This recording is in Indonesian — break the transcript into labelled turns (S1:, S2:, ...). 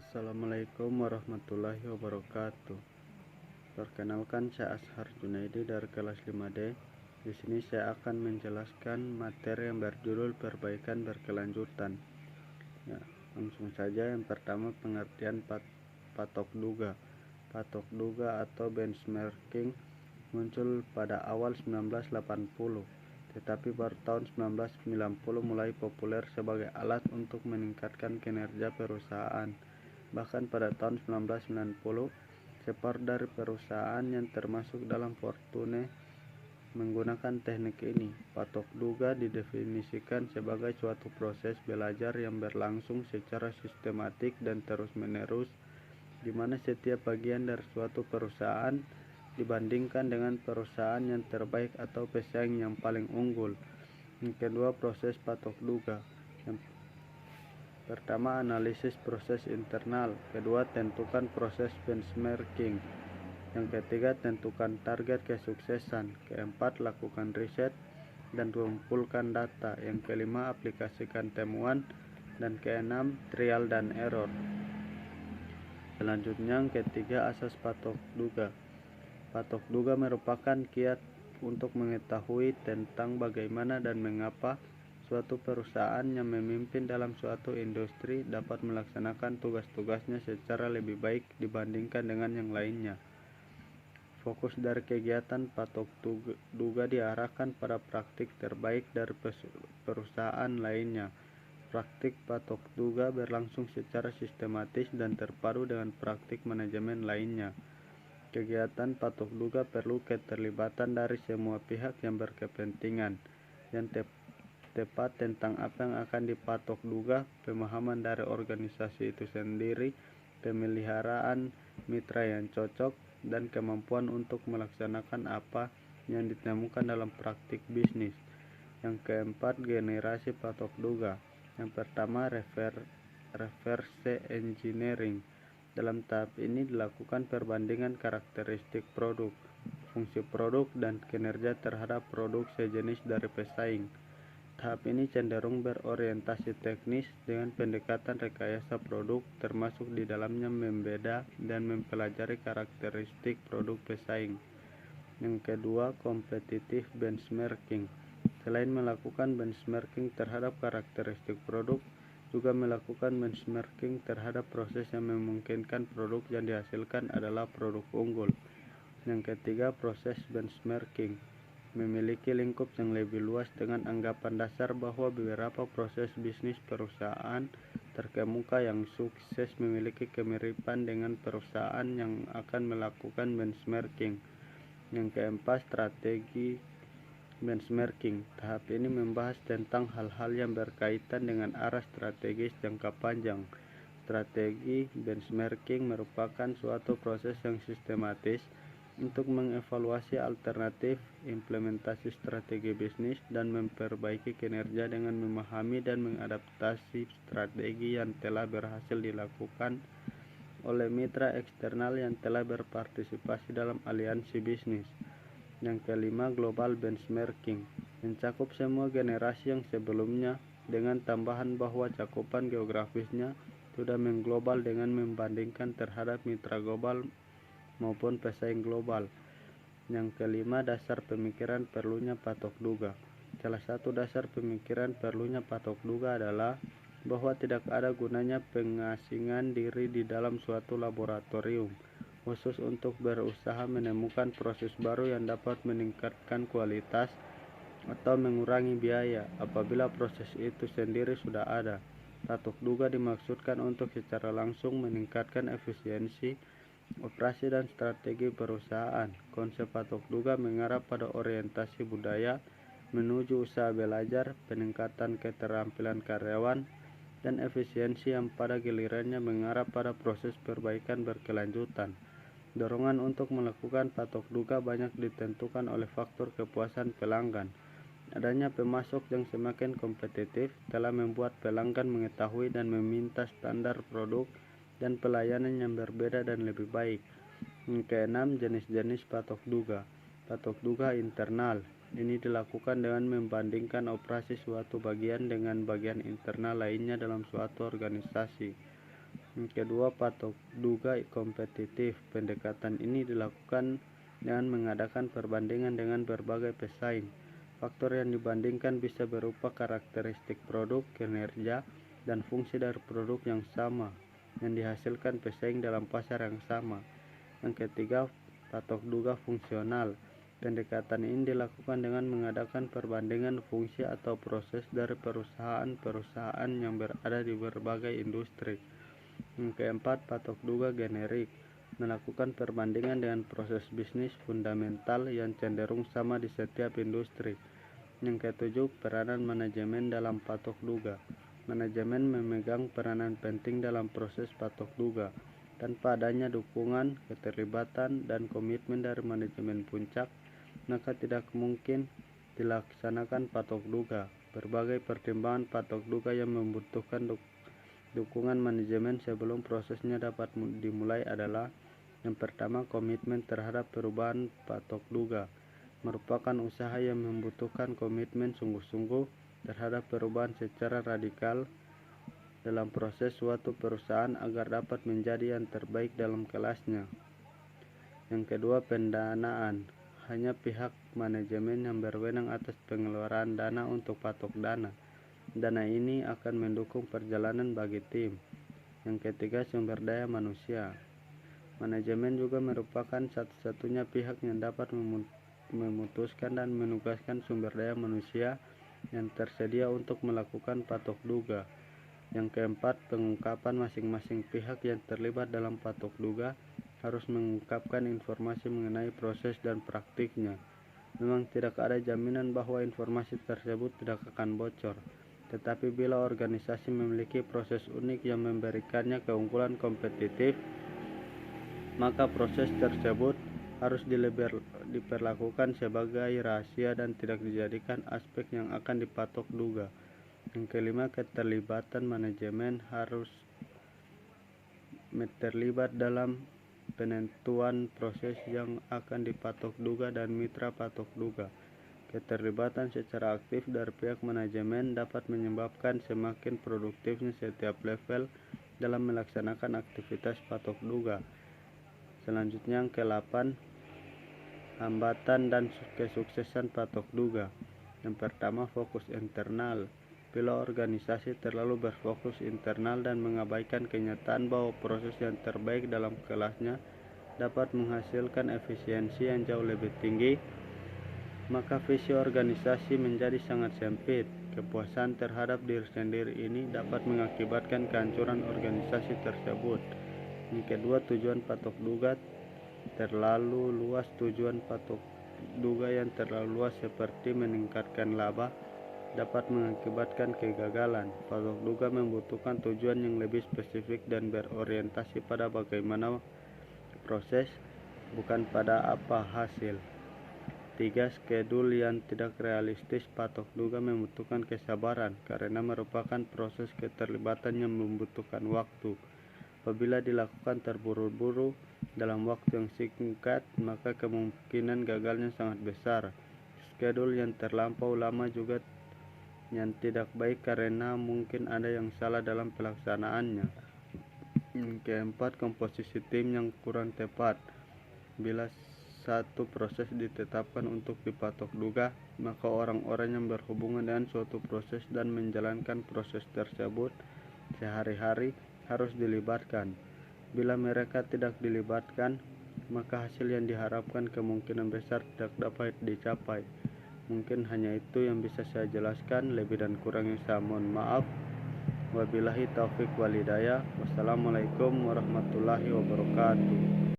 S1: Assalamualaikum warahmatullahi wabarakatuh. Perkenalkan, saya Ashar Junaidi dari kelas 5D. Di sini saya akan menjelaskan materi yang berjudul perbaikan berkelanjutan. Ya, langsung saja. Yang pertama, pengertian patok duga. Patok duga atau benchmarking muncul pada awal 1980, tetapi baru tahun 1990 mulai populer sebagai alat untuk meningkatkan kinerja perusahaan. Bahkan pada tahun 1990, separuh dari perusahaan yang termasuk dalam Fortune menggunakan teknik ini. Patok duga didefinisikan sebagai suatu proses belajar yang berlangsung secara sistematik dan terus-menerus, di mana setiap bagian dari suatu perusahaan dibandingkan dengan perusahaan yang terbaik atau pesaing yang paling unggul. Yang kedua, proses patok duga. Yang pertama, analisis proses internal. Kedua, tentukan proses benchmarking. Yang ketiga, tentukan target kesuksesan. Keempat, lakukan riset dan kumpulkan data. Yang kelima, aplikasikan temuan. Dan keenam, trial dan error. Selanjutnya, yang ketiga, asas patok duga. Patok duga merupakan kiat untuk mengetahui tentang bagaimana dan mengapa suatu perusahaan yang memimpin dalam suatu industri dapat melaksanakan tugas-tugasnya secara lebih baik dibandingkan dengan yang lainnya. Fokus dari kegiatan patok duga diarahkan pada praktik terbaik dari perusahaan lainnya. Praktik patok duga berlangsung secara sistematis dan terpadu dengan praktik manajemen lainnya. Kegiatan patok duga perlu keterlibatan dari semua pihak yang berkepentingan, yang tepat tentang apa yang akan dipatok duga, pemahaman dari organisasi itu sendiri, pemeliharaan mitra yang cocok, dan kemampuan untuk melaksanakan apa yang ditemukan dalam praktik bisnis. Yang keempat, generasi patok duga. Yang pertama, reverse engineering. Dalam tahap ini dilakukan perbandingan karakteristik produk, fungsi produk, dan kinerja terhadap produk sejenis dari pesaing. Tahap ini cenderung berorientasi teknis dengan pendekatan rekayasa produk, termasuk di dalamnya membeda dan mempelajari karakteristik produk pesaing. Yang kedua, competitive benchmarking. Selain melakukan benchmarking terhadap karakteristik produk, juga melakukan benchmarking terhadap proses yang memungkinkan produk yang dihasilkan adalah produk unggul. Yang ketiga, proses benchmarking memiliki lingkup yang lebih luas dengan anggapan dasar bahwa beberapa proses bisnis perusahaan terkemuka yang sukses memiliki kemiripan dengan perusahaan yang akan melakukan benchmarking. Yang keempat, strategi benchmarking. Tahap ini membahas tentang hal-hal yang berkaitan dengan arah strategis jangka panjang. Strategi benchmarking merupakan suatu proses yang sistematis untuk mengevaluasi alternatif, implementasi strategi bisnis, dan memperbaiki kinerja dengan memahami dan mengadaptasi strategi yang telah berhasil dilakukan oleh mitra eksternal yang telah berpartisipasi dalam aliansi bisnis. Yang kelima, global benchmarking, mencakup semua generasi yang sebelumnya dengan tambahan bahwa cakupan geografisnya sudah mengglobal dengan membandingkan terhadap mitra global maupun pesaing global. Yang kelima, dasar pemikiran perlunya patok duga. Salah satu dasar pemikiran perlunya patok duga adalah bahwa tidak ada gunanya pengasingan diri di dalam suatu laboratorium khusus untuk berusaha menemukan proses baru yang dapat meningkatkan kualitas atau mengurangi biaya apabila proses itu sendiri sudah ada. Patok duga dimaksudkan untuk secara langsung meningkatkan efisiensi operasi dan strategi perusahaan. Konsep patok duga mengarah pada orientasi budaya menuju usaha belajar, peningkatan keterampilan karyawan, dan efisiensi yang pada gilirannya mengarah pada proses perbaikan berkelanjutan. Dorongan untuk melakukan patok duga banyak ditentukan oleh faktor kepuasan pelanggan. Adanya pemasok yang semakin kompetitif telah membuat pelanggan mengetahui dan meminta standar produk dan pelayanan yang berbeda dan lebih baik. Yang keenam, jenis-jenis patok duga. Patok duga internal. Ini dilakukan dengan membandingkan operasi suatu bagian dengan bagian internal lainnya dalam suatu organisasi. Yang kedua, patok duga kompetitif. Pendekatan ini dilakukan dengan mengadakan perbandingan dengan berbagai pesaing. Faktor yang dibandingkan bisa berupa karakteristik produk, kinerja, dan fungsi dari produk yang sama yang dihasilkan pesaing dalam pasar yang sama. Yang ketiga, patok duga fungsional. Pendekatan ini dilakukan dengan mengadakan perbandingan fungsi atau proses dari perusahaan-perusahaan yang berada di berbagai industri. Yang keempat, patok duga generik. Melakukan perbandingan dengan proses bisnis fundamental yang cenderung sama di setiap industri. Yang ketujuh, peranan manajemen dalam patok duga. Manajemen memegang peranan penting dalam proses patok duga. Tanpa adanya dukungan, keterlibatan, dan komitmen dari manajemen puncak, maka tidak mungkin dilaksanakan patok duga. Berbagai pertimbangan patok duga yang membutuhkan dukungan manajemen sebelum prosesnya dapat dimulai adalah: yang pertama, komitmen terhadap perubahan. Patok duga merupakan usaha yang membutuhkan komitmen sungguh-sungguh terhadap perubahan secara radikal dalam proses suatu perusahaan agar dapat menjadi yang terbaik dalam kelasnya. Yang kedua, pendanaan. Hanya pihak manajemen yang berwenang atas pengeluaran dana untuk patok dana. Dana ini akan mendukung perjalanan bagi tim. Yang ketiga, sumber daya manusia. Manajemen juga merupakan satu-satunya pihak yang dapat memutuskan dan menugaskan sumber daya manusia yang tersedia untuk melakukan patok duga. Yang keempat, pengungkapan. Masing-masing pihak yang terlibat dalam patok duga harus mengungkapkan informasi mengenai proses dan praktiknya. Memang tidak ada jaminan bahwa informasi tersebut tidak akan bocor, tetapi bila organisasi memiliki proses unik yang memberikannya keunggulan kompetitif, maka proses tersebut harus diperlakukan sebagai rahasia dan tidak dijadikan aspek yang akan dipatok duga. Yang kelima, keterlibatan. Manajemen harus terlibat dalam penentuan proses yang akan dipatok duga dan mitra patok duga. Keterlibatan secara aktif dari pihak manajemen dapat menyebabkan semakin produktifnya setiap level dalam melaksanakan aktivitas patok duga. Selanjutnya, yang ke-8, hambatan dan kesuksesan patok duga. Yang pertama, fokus internal. Bila organisasi terlalu berfokus internal dan mengabaikan kenyataan bahwa proses yang terbaik dalam kelasnya dapat menghasilkan efisiensi yang jauh lebih tinggi, maka visi organisasi menjadi sangat sempit. Kepuasan terhadap diri sendiri ini dapat mengakibatkan kehancuran organisasi tersebut. Yang kedua, tujuan patok duga terlalu luas. Tujuan patok duga yang terlalu luas seperti meningkatkan laba dapat mengakibatkan kegagalan. Patok duga membutuhkan tujuan yang lebih spesifik dan berorientasi pada bagaimana proses, bukan pada apa hasil. 3. Skedul yang tidak realistis. Patok duga membutuhkan kesabaran karena merupakan proses keterlibatan yang membutuhkan waktu. Apabila dilakukan terburu-buru dalam waktu yang singkat, maka kemungkinan gagalnya sangat besar. Skedul yang terlampau lama juga yang tidak baik karena mungkin ada yang salah dalam pelaksanaannya. Yang keempat, komposisi tim yang kurang tepat. Bila satu proses ditetapkan untuk dipatok duga, maka orang-orang yang berhubungan dengan suatu proses dan menjalankan proses tersebut sehari-hari harus dilibatkan. Bila mereka tidak dilibatkan, maka hasil yang diharapkan kemungkinan besar tidak dapat dicapai. Mungkin hanya itu yang bisa saya jelaskan. Lebih dan kurangnya saya mohon maaf. Wabillahi taufik wal hidayah. Wassalamualaikum warahmatullahi wabarakatuh.